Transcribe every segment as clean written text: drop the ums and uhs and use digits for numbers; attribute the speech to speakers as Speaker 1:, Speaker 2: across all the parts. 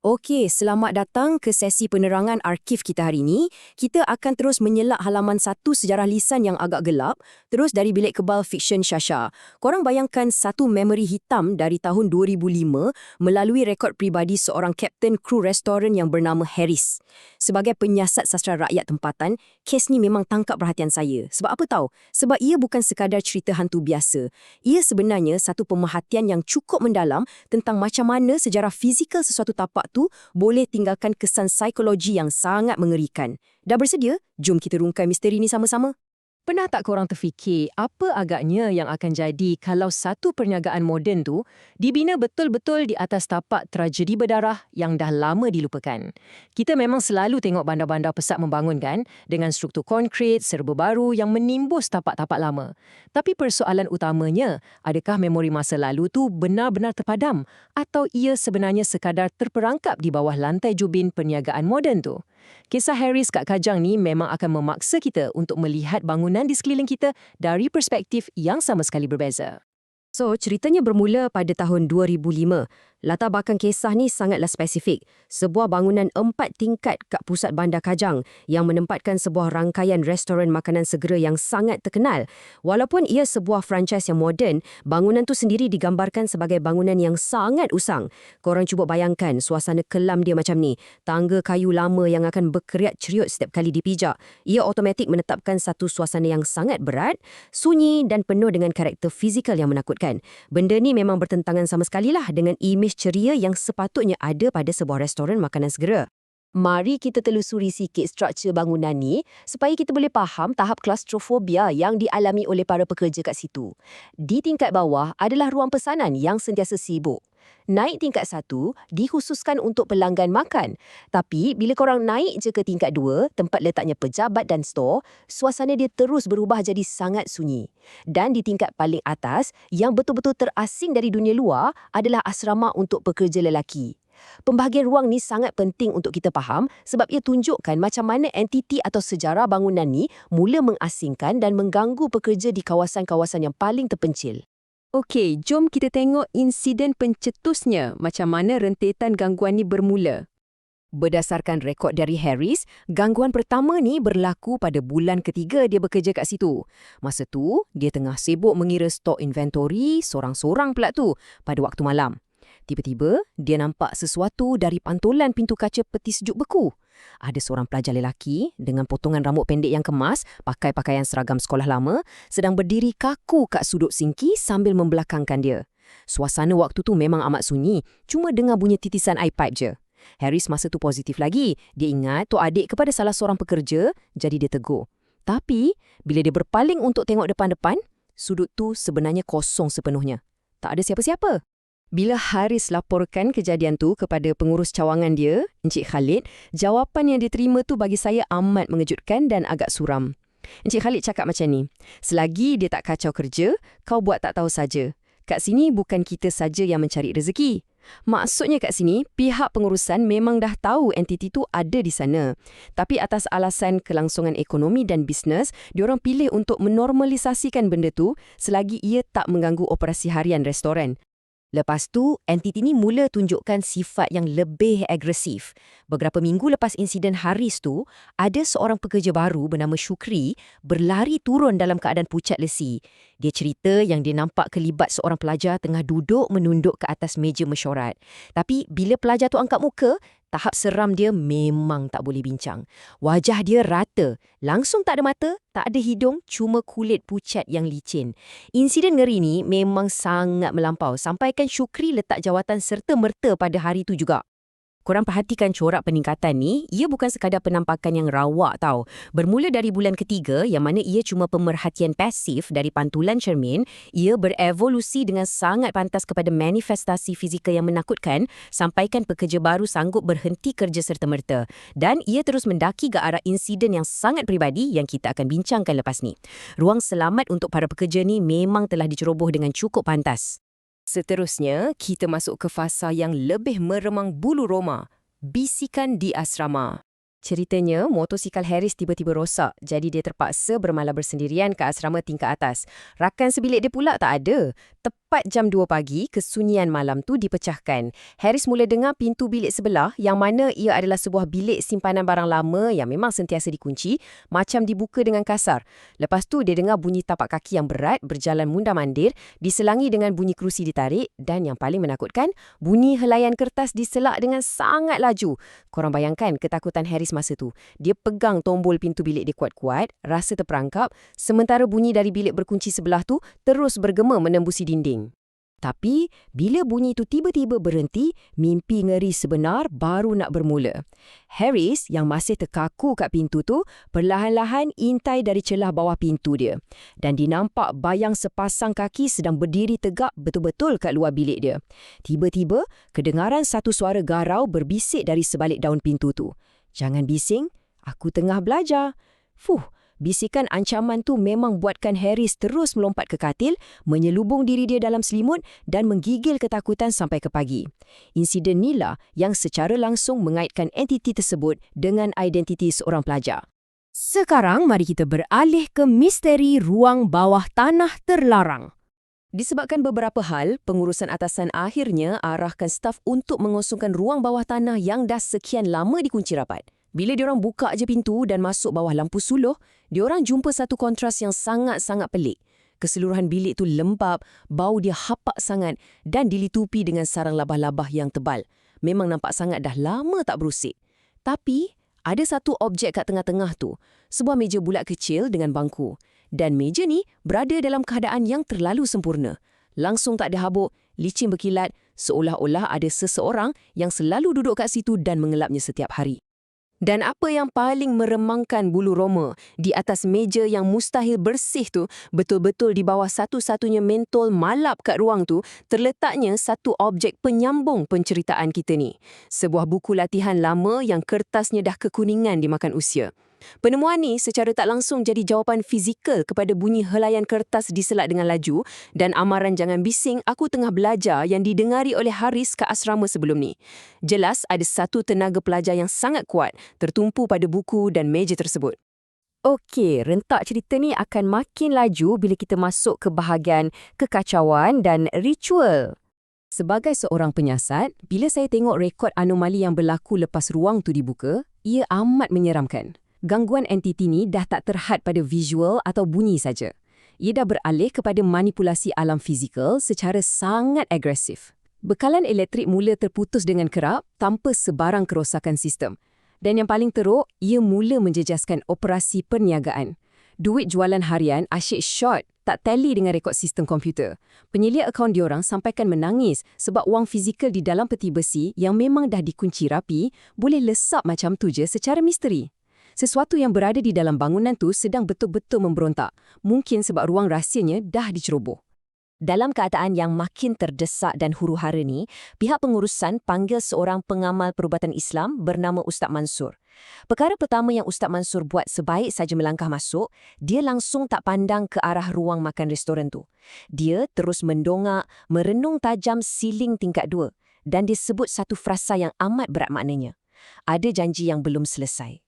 Speaker 1: Okey, selamat datang ke sesi penerangan arsip kita hari ini. Kita akan terus menyelak halaman satu sejarah lisan yang agak gelap, terus dari bilik kebal fiksyen Shasha. Korang bayangkan satu memori hitam dari tahun 2005 melalui rekod pribadi seorang kapten kru restoran yang bernama Harris. Sebagai penyiasat sastera rakyat tempatan, kes ni memang tangkap perhatian saya. Sebab apa tahu? Sebab ia bukan sekadar cerita hantu biasa. Ia sebenarnya satu pemerhatian yang cukup mendalam tentang macam mana sejarah fizikal sesuatu tapak tu boleh tinggalkan kesan psikologi yang sangat mengerikan. Dah bersedia? Jom kita rungkai misteri ni sama-sama.
Speaker 2: Pernah tak korang terfikir apa agaknya yang akan jadi kalau satu perniagaan moden tu dibina betul-betul di atas tapak tragedi berdarah yang dah lama dilupakan? Kita memang selalu tengok bandar-bandar pesat membangun kan, dengan struktur konkrit, serba baru yang menimbus tapak-tapak lama. Tapi persoalan utamanya, adakah memori masa lalu tu benar-benar terpadam atau ia sebenarnya sekadar terperangkap di bawah lantai jubin perniagaan moden tu? Kisah Harris kat Kajang ni memang akan memaksa kita untuk melihat bangunan di sekeliling kita dari perspektif yang sama sekali berbeza.
Speaker 1: So, ceritanya bermula pada tahun 2005. Latar belakang kisah ni sangatlah spesifik. Sebuah bangunan 4 tingkat kat pusat Bandar Kajang yang menempatkan sebuah rangkaian restoran makanan segera yang sangat terkenal. Walaupun ia sebuah franchise yang moden, bangunan tu sendiri digambarkan sebagai bangunan yang sangat usang. Korang cuba bayangkan suasana kelam dia macam ni. Tangga kayu lama yang akan berkeriat ceriut setiap kali dipijak. Ia automatik menetapkan satu suasana yang sangat berat, sunyi dan penuh dengan karakter fizikal yang menakutkan. Benda ni memang bertentangan sama sekali lah dengan imej ceria yang sepatutnya ada pada sebuah restoran makanan segera. Mari kita telusuri sikit struktur bangunan ni supaya kita boleh faham tahap klaustrofobia yang dialami oleh para pekerja kat situ. Di tingkat bawah adalah ruang pesanan yang sentiasa sibuk. Naik tingkat 1 dikhususkan untuk pelanggan makan. Tapi bila korang naik je ke tingkat 2, tempat letaknya pejabat dan stor, suasana dia terus berubah jadi sangat sunyi. Dan di tingkat paling atas, yang betul-betul terasing dari dunia luar adalah asrama untuk pekerja lelaki. Pembahagian ruang ni sangat penting untuk kita faham sebab ia tunjukkan macam mana entiti atau sejarah bangunan ni mula mengasingkan dan mengganggu pekerja di kawasan-kawasan yang paling terpencil.
Speaker 2: Okey, jom kita tengok insiden pencetusnya, macam mana rentetan gangguan ni bermula.
Speaker 1: Berdasarkan rekod dari Harris, gangguan pertama ni berlaku pada bulan ketiga dia bekerja kat situ. Masa tu, dia tengah sibuk mengira stok inventory sorang-sorang pula tu pada waktu malam. Tiba-tiba, dia nampak sesuatu dari pantulan pintu kaca peti sejuk beku. Ada seorang pelajar lelaki dengan potongan rambut pendek yang kemas, pakai pakaian seragam sekolah lama, sedang berdiri kaku kat sudut sinki sambil membelakangkan dia. Suasana waktu tu memang amat sunyi, cuma dengar bunyi titisan air pipe je. Harris masa tu positif lagi. Dia ingat tok adik kepada salah seorang pekerja, jadi dia tegur. Tapi, bila dia berpaling untuk tengok depan-depan, sudut tu sebenarnya kosong sepenuhnya. Tak ada siapa-siapa. Bila Haris laporkan kejadian tu kepada pengurus cawangan dia, Encik Khalid, jawapan yang diterima tu bagi saya amat mengejutkan dan agak suram. Encik Khalid cakap macam ni, selagi dia tak kacau kerja, kau buat tak tahu saja. Kat sini bukan kita saja yang mencari rezeki. Maksudnya kat sini, pihak pengurusan memang dah tahu entiti tu ada di sana. Tapi atas alasan kelangsungan ekonomi dan bisnes, diorang pilih untuk menormalisasikan benda tu selagi ia tak mengganggu operasi harian restoran. Lepas tu, entiti ni mula tunjukkan sifat yang lebih agresif. Beberapa minggu lepas insiden Haris tu, ada seorang pekerja baru bernama Syukri berlari turun dalam keadaan pucat lesi. Dia cerita yang dia nampak kelibat seorang pelajar tengah duduk menunduk ke atas meja mesyuarat. Tapi bila pelajar tu angkat muka, tahap seram dia memang tak boleh bincang. Wajah dia rata, langsung tak ada mata, tak ada hidung, cuma kulit pucat yang licin. Insiden ngeri ni memang sangat melampau, sampaikan Syukri letak jawatan serta-merta pada hari tu juga. Korang perhatikan corak peningkatan ni, ia bukan sekadar penampakan yang rawak tau. Bermula dari bulan ketiga, yang mana ia cuma pemerhatian pasif dari pantulan cermin, ia berevolusi dengan sangat pantas kepada manifestasi fizikal yang menakutkan, sampaikan pekerja baru sanggup berhenti kerja serta-merta. Dan ia terus mendaki ke arah insiden yang sangat peribadi yang kita akan bincangkan lepas ni. Ruang selamat untuk para pekerja ni memang telah diceroboh dengan cukup pantas. Seterusnya, kita masuk ke fasa yang lebih meremang bulu roma, bisikan di asrama. Ceritanya, motosikal Harris tiba-tiba rosak, jadi dia terpaksa bermalam bersendirian ke asrama tingkat atas. Rakan sebilik dia pula tak ada. Tepat jam 2 pagi, kesunyian malam tu dipecahkan. Harris mula dengar pintu bilik sebelah yang mana ia adalah sebuah bilik simpanan barang lama yang memang sentiasa dikunci, macam dibuka dengan kasar. Lepas tu dia dengar bunyi tapak kaki yang berat berjalan mundar-mandir, diselangi dengan bunyi kerusi ditarik dan yang paling menakutkan, bunyi helaian kertas diselak dengan sangat laju. Korang bayangkan ketakutan Harris masa tu. Dia pegang tombol pintu bilik dia kuat-kuat, rasa terperangkap, sementara bunyi dari bilik berkunci sebelah tu terus bergema menembusi dinding. Tapi, bila bunyi itu tiba-tiba berhenti, mimpi ngeri sebenar baru nak bermula. Harris yang masih terkaku kat pintu tu, perlahan-lahan intai dari celah bawah pintu dia. Dan dinampak bayang sepasang kaki sedang berdiri tegak betul-betul kat luar bilik dia. Tiba-tiba, kedengaran satu suara garau berbisik dari sebalik daun pintu tu. "Jangan bising, aku tengah belajar." Bisikan ancaman tu memang buatkan Harris terus melompat ke katil, menyelubung diri dia dalam selimut dan menggigil ketakutan sampai ke pagi. Insiden inilah yang secara langsung mengaitkan entiti tersebut dengan identiti seorang pelajar. Sekarang mari kita beralih ke misteri ruang bawah tanah terlarang. Disebabkan beberapa hal, pengurusan atasan akhirnya arahkan staf untuk mengosongkan ruang bawah tanah yang dah sekian lama dikunci rapat. Bila diorang buka je pintu dan masuk bawah lampu suluh, diorang jumpa satu kontras yang sangat-sangat pelik. Keseluruhan bilik tu lembab, bau dia hapak sangat dan dilitupi dengan sarang labah-labah yang tebal. Memang nampak sangat dah lama tak berusik. Tapi, ada satu objek kat tengah-tengah tu, sebuah meja bulat kecil dengan bangku. Dan meja ni berada dalam keadaan yang terlalu sempurna. Langsung tak ada habuk, licin berkilat, seolah-olah ada seseorang yang selalu duduk kat situ dan mengelapnya setiap hari. Dan apa yang paling meremangkan bulu roma, di atas meja yang mustahil bersih tu, betul-betul di bawah satu-satunya mentol malap kat ruang tu, terletaknya satu objek penyambung penceritaan kita ni. Sebuah buku latihan lama yang kertasnya dah kekuningan dimakan usia. Penemuan ni secara tak langsung jadi jawapan fizikal kepada bunyi helaian kertas diselak dengan laju dan amaran "jangan bising, aku tengah belajar" yang didengari oleh Harris ke asrama sebelum ni. Jelas ada satu tenaga pelajar yang sangat kuat tertumpu pada buku dan meja tersebut. Okey, rentak cerita ni akan makin laju bila kita masuk ke bahagian kekacauan dan ritual. Sebagai seorang penyiasat, bila saya tengok rekod anomali yang berlaku lepas ruang tu dibuka, ia amat menyeramkan. Gangguan entiti ni dah tak terhad pada visual atau bunyi saja. Ia dah beralih kepada manipulasi alam fizikal secara sangat agresif. Bekalan elektrik mula terputus dengan kerap tanpa sebarang kerosakan sistem. Dan yang paling teruk, ia mula menjejaskan operasi perniagaan. Duit jualan harian asyik short, tak tally dengan rekod sistem komputer. Penyelia akaun diorang sampaikan menangis sebab wang fizikal di dalam peti besi yang memang dah dikunci rapi boleh lesap macam tu je secara misteri. Sesuatu yang berada di dalam bangunan tu sedang betul-betul memberontak. Mungkin sebab ruang rahsianya dah diceroboh. Dalam keadaan yang makin terdesak dan huru-hara ni, pihak pengurusan panggil seorang pengamal perubatan Islam bernama Ustaz Mansur. Perkara pertama yang Ustaz Mansur buat sebaik saja melangkah masuk, dia langsung tak pandang ke arah ruang makan restoran tu. Dia terus mendongak, merenung tajam siling tingkat 2 dan dia sebut satu frasa yang amat berat maknanya. Ada janji yang belum selesai.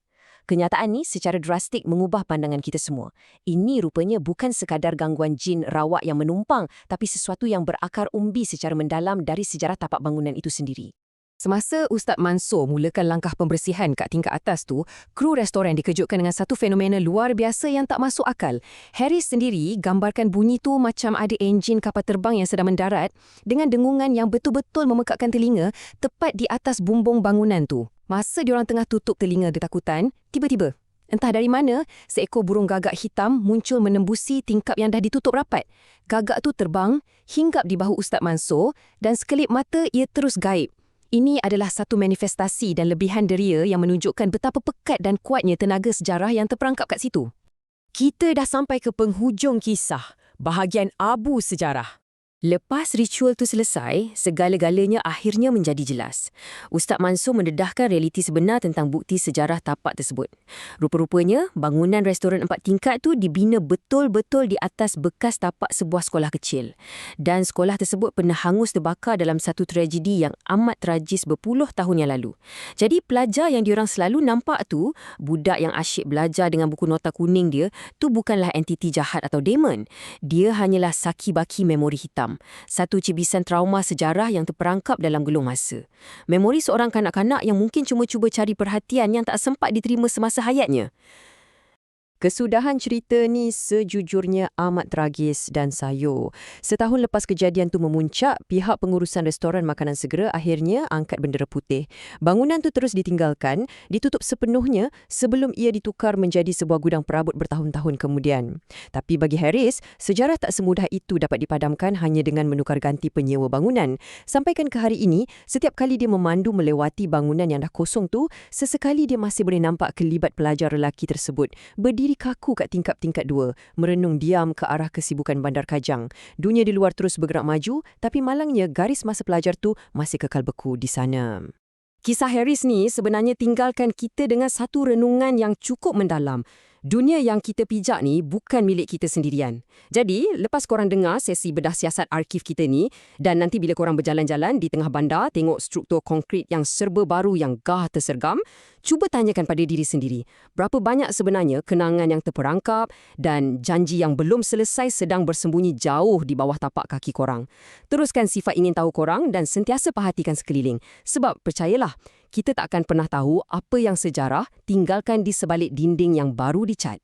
Speaker 1: Kenyataan ni secara drastik mengubah pandangan kita semua. Ini rupanya bukan sekadar gangguan jin rawak yang menumpang, tapi sesuatu yang berakar umbi secara mendalam dari sejarah tapak bangunan itu sendiri. Semasa Ustaz Mansur mulakan langkah pembersihan kat tingkat atas tu, kru restoran dikejutkan dengan satu fenomena luar biasa yang tak masuk akal. Harris sendiri gambarkan bunyi tu macam ada enjin kapal terbang yang sedang mendarat dengan dengungan yang betul-betul memekakkan telinga tepat di atas bumbung bangunan tu. Masa diorang tengah tutup telinga ketakutan, tiba-tiba, entah dari mana, seekor burung gagak hitam muncul menembusi tingkap yang dah ditutup rapat. Gagak tu terbang, hinggap di bahu Ustaz Mansur dan sekelip mata ia terus gaib. Ini adalah satu manifestasi dan lebihan deria yang menunjukkan betapa pekat dan kuatnya tenaga sejarah yang terperangkap kat situ. Kita dah sampai ke penghujung kisah, bahagian abu sejarah. Lepas ritual tu selesai, segala-galanya akhirnya menjadi jelas. Ustaz Mansur mendedahkan realiti sebenar tentang bukti sejarah tapak tersebut. Rupa-rupanya, bangunan restoran 4 tingkat tu dibina betul-betul di atas bekas tapak sebuah sekolah kecil. Dan sekolah tersebut pernah hangus terbakar dalam satu tragedi yang amat tragis berpuluh tahun yang lalu. Jadi pelajar yang diorang selalu nampak tu, budak yang asyik belajar dengan buku nota kuning dia, tu bukanlah entiti jahat atau demon. Dia hanyalah saki-baki memori hitam. mendalam. Satu cibisan trauma sejarah yang terperangkap dalam gelung masa. Memori seorang kanak-kanak yang mungkin cuma cuba cari perhatian yang tak sempat diterima semasa hayatnya. Kesudahan cerita ni sejujurnya amat tragis dan sayur. Setahun lepas kejadian tu memuncak, pihak pengurusan restoran makanan segera akhirnya angkat bendera putih. Bangunan tu terus ditinggalkan, ditutup sepenuhnya sebelum ia ditukar menjadi sebuah gudang perabot bertahun-tahun kemudian. Tapi bagi Harris, sejarah tak semudah itu dapat dipadamkan hanya dengan menukar ganti penyewa bangunan. Sampaikan ke hari ini, setiap kali dia memandu melewati bangunan yang dah kosong tu, sesekali dia masih boleh nampak kelibat pelajar lelaki tersebut berdiri kaku kat tingkap-tingkat 2, merenung diam ke arah kesibukan Bandar Kajang. Dunia di luar terus bergerak maju, tapi malangnya garis masa pelajar tu masih kekal beku di sana. Kisah Harris ni sebenarnya tinggalkan kita dengan satu renungan yang cukup mendalam. Dunia yang kita pijak ni bukan milik kita sendirian. Jadi, lepas korang dengar sesi bedah siasat arkif kita ni, dan nanti bila korang berjalan-jalan di tengah bandar, tengok struktur konkrit yang serba baru yang gah tersergam, cuba tanyakan pada diri sendiri, berapa banyak sebenarnya kenangan yang terperangkap dan janji yang belum selesai sedang bersembunyi jauh di bawah tapak kaki korang. Teruskan sifat ingin tahu korang dan sentiasa perhatikan sekeliling. Sebab, percayalah, kita tak akan pernah tahu apa yang sejarah tinggalkan di sebalik dinding yang baru dicat.